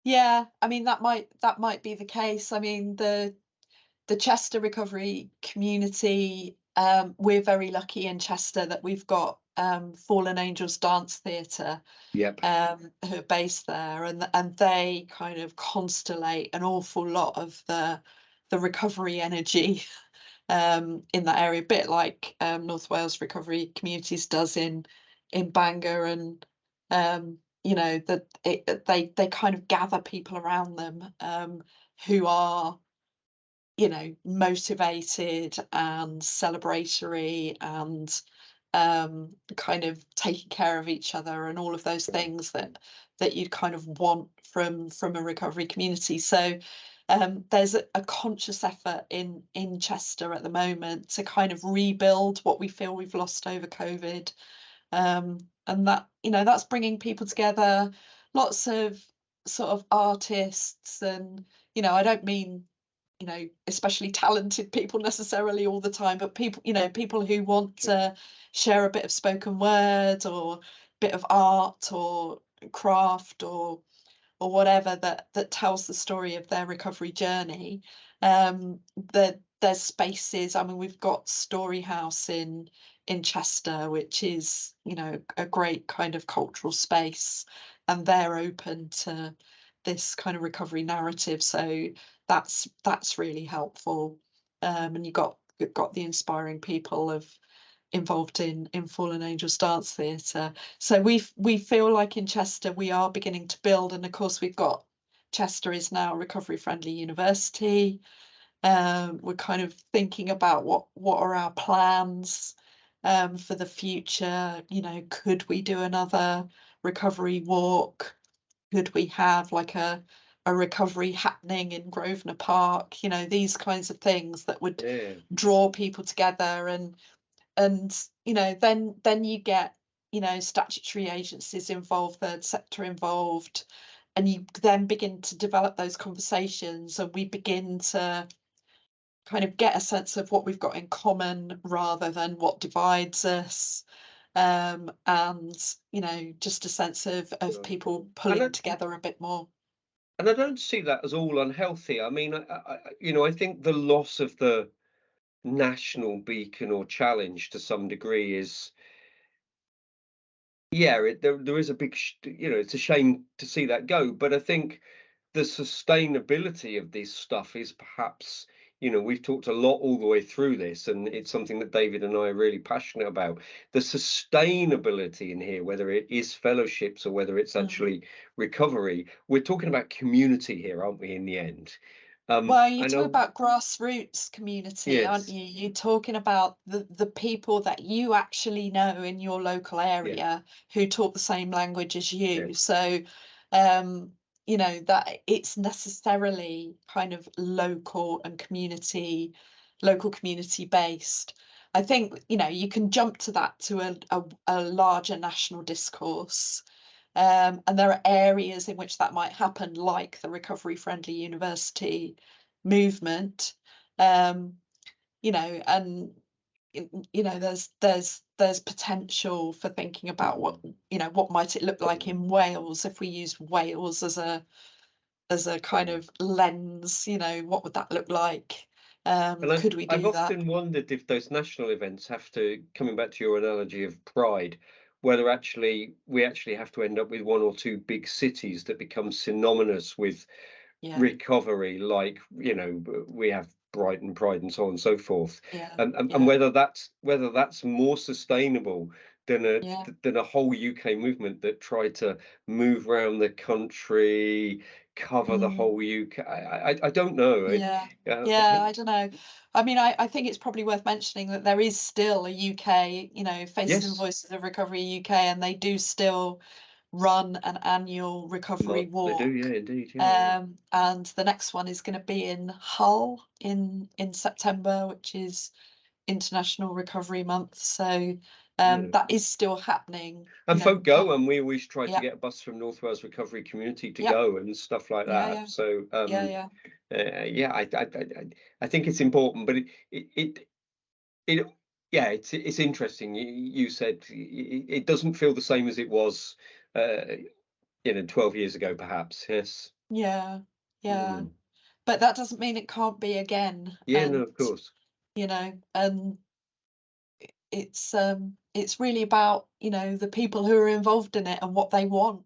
Yeah, I mean, that might be the case. I mean, the Chester recovery community, we're very lucky in Chester that we've got Fallen Angels Dance Theatre, Yep. who are based there, and they kind of constellate an awful lot of the recovery energy in that area, a bit like North Wales Recovery Communities does in Bangor, and that they kind of gather people around them who are motivated and celebratory and kind of taking care of each other and all of those things that you'd kind of want from a recovery community. So there's a conscious effort in Chester at the moment to kind of rebuild what we feel we've lost over COVID, and that's bringing people together, lots of sort of artists, and I don't mean especially talented people necessarily all the time, but people who want to share a bit of spoken word or bit of art or craft or whatever that tells the story of their recovery journey. There's spaces. I mean, we've got Storyhouse in Chester, which is a great kind of cultural space, and they're open to this kind of recovery narrative. So that's really helpful. And you've got the inspiring people involved in Fallen Angels Dance Theatre. So we feel like in Chester we are beginning to build, and of course we've got Chester is now a recovery friendly university. We're kind of thinking about what are our plans for the future. Could we do another recovery walk? Could we have like a recovery happening in Grosvenor Park? These kinds of things that would draw people together, and then you get statutory agencies involved, third sector involved, and you then begin to develop those conversations, and we begin to kind of get a sense of what we've got in common rather than what divides us, and just a sense of people pulling together a bit more. And I don't see that as all unhealthy. I mean, I think the loss of the national beacon or challenge to some degree is, there is a big, it's a shame to see that go. But I think the sustainability of this stuff is perhaps, we've talked a lot all the way through this, and it's something that David and I are really passionate about. The sustainability in here, whether it is fellowships or whether it's actually recovery, we're talking about community here, aren't we, in the end? Well, you I talk know, about grassroots community, aren't yes, you? You're talking about the people that you actually know in your local yeah, area who talk the same language as yeah, you. So, um, that it's necessarily kind of local community based. I think, you can jump to that to a larger national discourse. And there are areas in which that might happen, like the recovery friendly university movement. Um, and there's potential for thinking about what might it look like in Wales if we used Wales as a kind of lens. What would that look like? and Could we I've do that? often wondered if those national events have to, coming back to your analogy of pride, whether we actually have to end up with one or two big cities that become synonymous with Yeah, recovery, like we have Brighton Pride and so on and so forth, yeah, and yeah, whether that's more sustainable than a yeah. whole UK movement that tried to move around the country, cover the Mm. whole UK. I don't know. Yeah, Uh, yeah, I don't know. I mean, I think it's probably worth mentioning that there is still a UK, Faces and yes, Voices of Recovery UK, and they do still run an annual recovery they do. walk. Yeah, indeed. Yeah, And the next one is going to be in Hull in September, which is International Recovery Month. So yeah. that is still happening, And folk go, and we always try to yeah, get a bus from North Wales Recovery Community to yeah, go and stuff like yeah, that. yeah, So yeah, yeah. yeah, I think it's important, but it yeah, it's interesting. You said it doesn't feel the same as it was 12 years ago, perhaps. Yes. Yeah, yeah. Mm. But that doesn't mean it can't be again. Yeah, no, And, of course. and it's really about, the people who are involved in it and what they want.